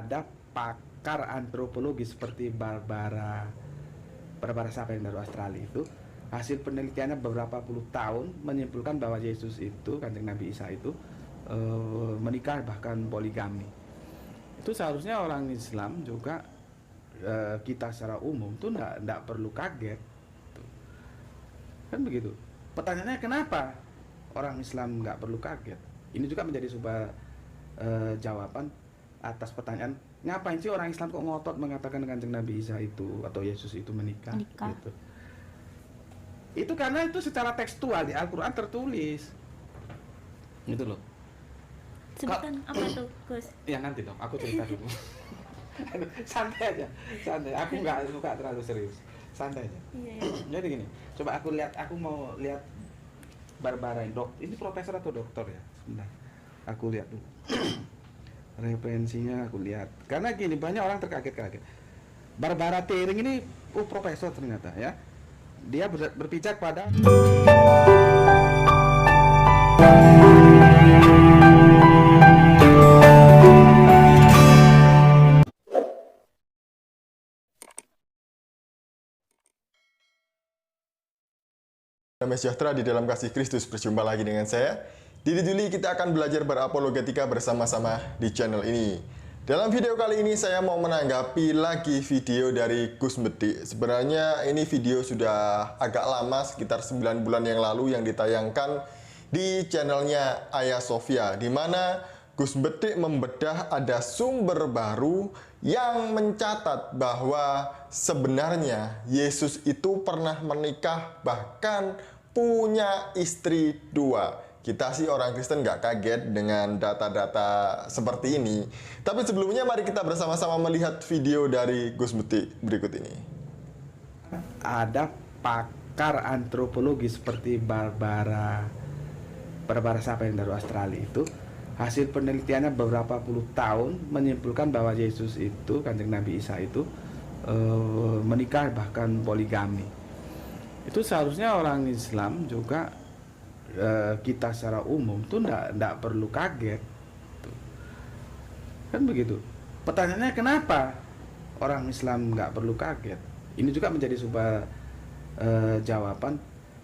Ada pakar antropologi seperti Barbara Sapin dari Australia itu, hasil penelitiannya beberapa puluh tahun menyimpulkan bahwa Yesus itu, Kanjeng Nabi Isa itu menikah bahkan poligami. Itu seharusnya orang Islam juga, kita secara umum tuh enggak perlu kaget tuh. Kan begitu. Pertanyaannya kenapa orang Islam nggak perlu kaget? Ini juga menjadi sebuah jawaban atas pertanyaan, ngapain sih orang Islam kok ngotot mengatakan Kanjeng Nabi Isa itu atau Yesus itu menikah. Gitu. Itu karena itu secara tekstual di Al-Quran tertulis. Gitu loh. Sebutan apa tuh, Gus? Ya nanti dong, aku cerita dulu. Santai aja, santai. Aku nggak suka terlalu serius. Santai aja. Iya. Jadi gini, coba aku mau lihat Barbara ini profesor atau doktor ya? Sebentar. Aku lihat dulu. Referensinya aku lihat. Karena gini, banyak orang terkaget-kaget. Barbara Thiering ini profesor ternyata ya. Dia berpijak pada Damai sejahtera di dalam kasih Kristus. Berjumpa lagi dengan saya, Didi Juli. Kita akan belajar berapologetika bersama-sama di channel ini. Dalam video kali ini saya mau menanggapi lagi video dari Gus Bedik. Sebenarnya ini video sudah agak lama, sekitar 9 bulan yang lalu, yang ditayangkan di channelnya Ayah Sofia, di mana Gus Bedik membedah ada sumber baru yang mencatat bahwa sebenarnya Yesus itu pernah menikah, bahkan punya istri 2. Kita sih orang Kristen nggak kaget dengan data-data seperti ini. Tapi sebelumnya mari kita bersama-sama melihat video dari Gus Bedik berikut ini. Ada pakar antropologi seperti Barbara Sapin dari Australia itu, hasil penelitiannya beberapa puluh tahun menyimpulkan bahwa Yesus itu, Kanjeng Nabi Isa itu menikah bahkan poligami. Itu seharusnya orang Islam juga, kita secara umum tuh enggak perlu kaget tuh. Kan begitu. Pertanyaannya kenapa orang Islam nggak perlu kaget? Ini juga menjadi sebuah jawaban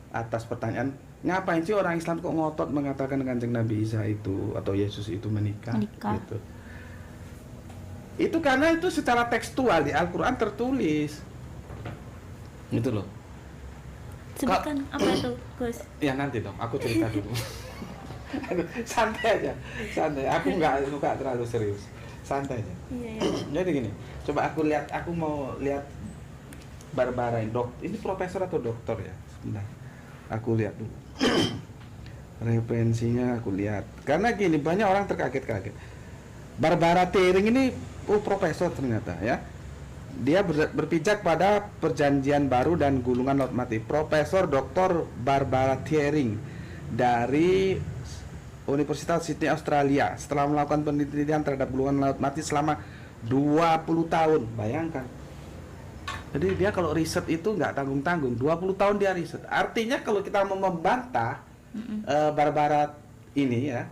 atas pertanyaan, ngapain sih orang Islam kok ngotot mengatakan Kanjeng Nabi Isa itu atau Yesus itu menikah. Gitu. Itu karena itu secara tekstual di Al-Quran tertulis. Gitu loh. Sebutan apa tuh, Gus? Ya nanti dong, aku cerita dulu. Santai aja, santai. Aku nggak suka terlalu serius. Santai aja. Iya. Jadi gini, coba aku mau lihat Barbara ini profesor atau doktor ya? Sebentar. Aku lihat dulu. Referensinya aku lihat. Karena gini, banyak orang terkaget-kaget. Barbara Thiering ini profesor ternyata ya. Dia berpijak pada Perjanjian Baru dan Gulungan Laut Mati. Profesor Dr. Barbara Thiering dari Universitas Sydney, Australia, setelah melakukan penelitian terhadap gulungan laut mati selama 20 tahun. Bayangkan. Jadi dia kalau riset itu nggak tanggung-tanggung, 20 tahun dia riset. Artinya kalau kita mau membantah Barbara ini ya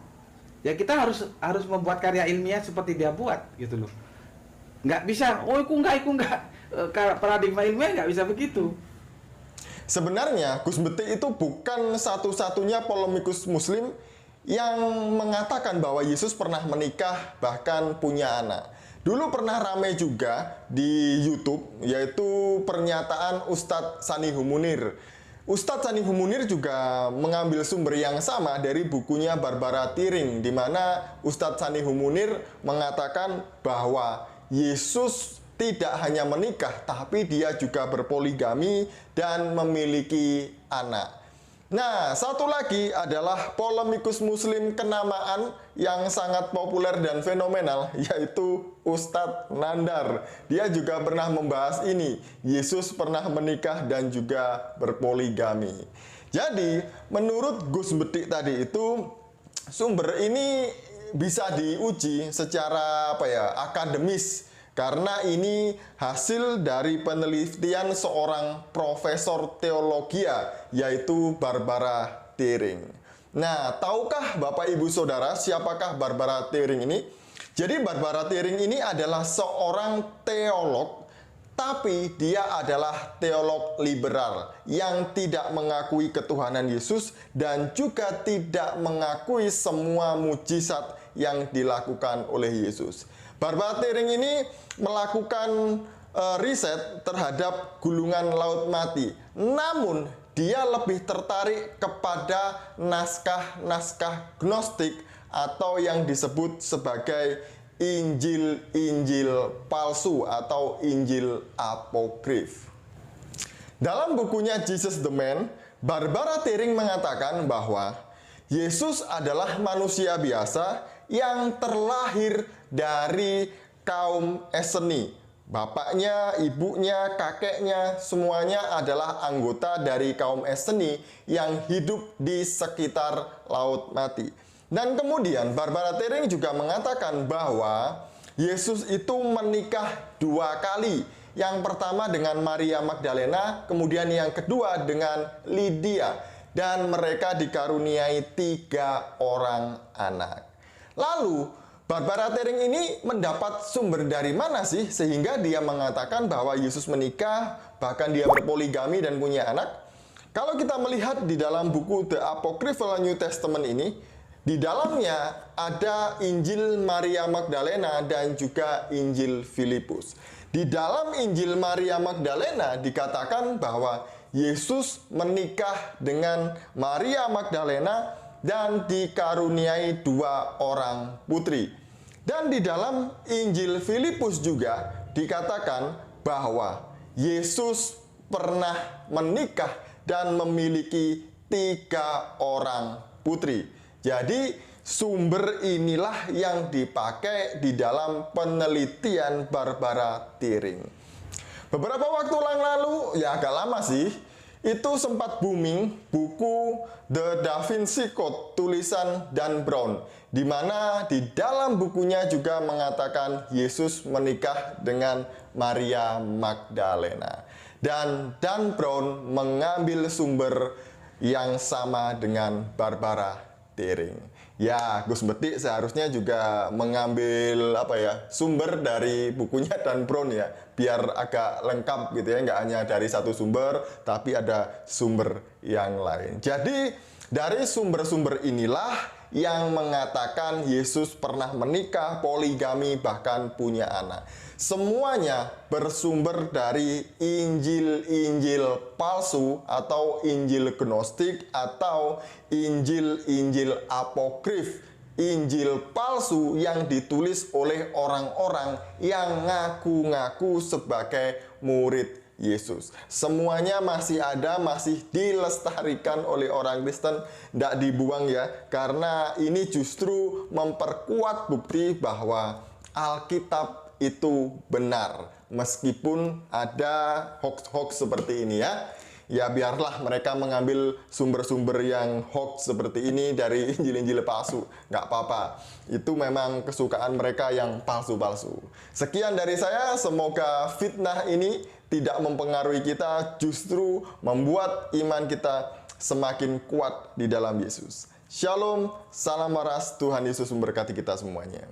kita harus membuat karya ilmiah seperti dia buat gitu loh. Nggak bisa, iku enggak. Paradigma ilmiah nggak bisa begitu. Sebenarnya Gus Bedik itu bukan satu-satunya polemikus muslim yang mengatakan bahwa Yesus pernah menikah bahkan punya anak. Dulu pernah ramai juga di YouTube, yaitu pernyataan Ustadz Sanihu Munir. Ustadz Sanihu Munir juga mengambil sumber yang sama dari bukunya Barbara Thiering, di mana Ustadz Sanihu Munir mengatakan bahwa Yesus tidak hanya menikah, tapi dia juga berpoligami dan memiliki anak. Nah, satu lagi adalah polemikus muslim kenamaan yang sangat populer dan fenomenal, yaitu Ustadz Nandar. Dia juga pernah membahas ini, Yesus pernah menikah dan juga berpoligami. Jadi, menurut Gus Bedik tadi itu, sumber ini bisa diuji secara akademis, karena ini hasil dari penelitian seorang profesor teologi, yaitu Barbara Thiering. Nah, tahukah Bapak Ibu Saudara siapakah Barbara Thiering ini? Jadi Barbara Thiering ini adalah seorang teolog, tapi dia adalah teolog liberal yang tidak mengakui ketuhanan Yesus dan juga tidak mengakui semua mujizat yang dilakukan oleh Yesus. Barbara Thiering ini melakukan riset terhadap gulungan laut mati. Namun dia lebih tertarik kepada naskah-naskah Gnostik atau yang disebut sebagai Injil-Injil palsu atau Injil apokrif. Dalam bukunya Jesus the Man, Barbara Thiering mengatakan bahwa Yesus adalah manusia biasa yang terlahir dari kaum Esseni. Bapaknya, ibunya, kakeknya, semuanya adalah anggota dari kaum Esseni yang hidup di sekitar Laut Mati. Dan kemudian Barbara Thiering juga mengatakan bahwa Yesus itu menikah 2 kali. Yang pertama dengan Maria Magdalena, kemudian yang kedua dengan Lydia. Dan mereka dikaruniai 3 orang anak. Lalu Barbara Thiering ini mendapat sumber dari mana sih sehingga dia mengatakan bahwa Yesus menikah, bahkan dia berpoligami dan punya anak? Kalau kita melihat di dalam buku The Apocryphal New Testament ini, di dalamnya ada Injil Maria Magdalena dan juga Injil Filipus. Di dalam Injil Maria Magdalena dikatakan bahwa Yesus menikah dengan Maria Magdalena dan dikaruniai 2 orang putri. Dan di dalam Injil Filipus juga dikatakan bahwa Yesus pernah menikah dan memiliki 3 orang putri. Jadi sumber inilah yang dipakai di dalam penelitian Barbara Thiering. Beberapa waktu yang lalu, ya agak lama sih, itu sempat booming buku The Da Vinci Code tulisan Dan Brown, di mana di dalam bukunya juga mengatakan Yesus menikah dengan Maria Magdalena. Dan Dan Brown mengambil sumber yang sama dengan Barbara Thiering. Ya, Gus Betik seharusnya juga mengambil sumber dari bukunya Dan Brown ya, biar agak lengkap gitu ya, nggak hanya dari satu sumber, tapi ada sumber yang lain. Jadi dari sumber-sumber inilah yang mengatakan Yesus pernah menikah, poligami, bahkan punya anak. Semuanya bersumber dari Injil-Injil palsu atau Injil Gnostik atau Injil-Injil apokrif. Injil palsu yang ditulis oleh orang-orang yang ngaku-ngaku sebagai murid Yesus. Semuanya masih ada, masih dilestarikan oleh orang Kristen, tidak dibuang ya, karena ini justru memperkuat bukti bahwa Alkitab itu benar, meskipun ada hoax-hoax seperti ini ya. Ya biarlah mereka mengambil sumber-sumber yang hoax seperti ini dari Injil-Injil palsu, nggak apa-apa. Itu memang kesukaan mereka yang palsu-palsu. Sekian dari saya, semoga fitnah ini tidak mempengaruhi kita, justru membuat iman kita semakin kuat di dalam Yesus. Shalom, salam waras, Tuhan Yesus memberkati kita semuanya.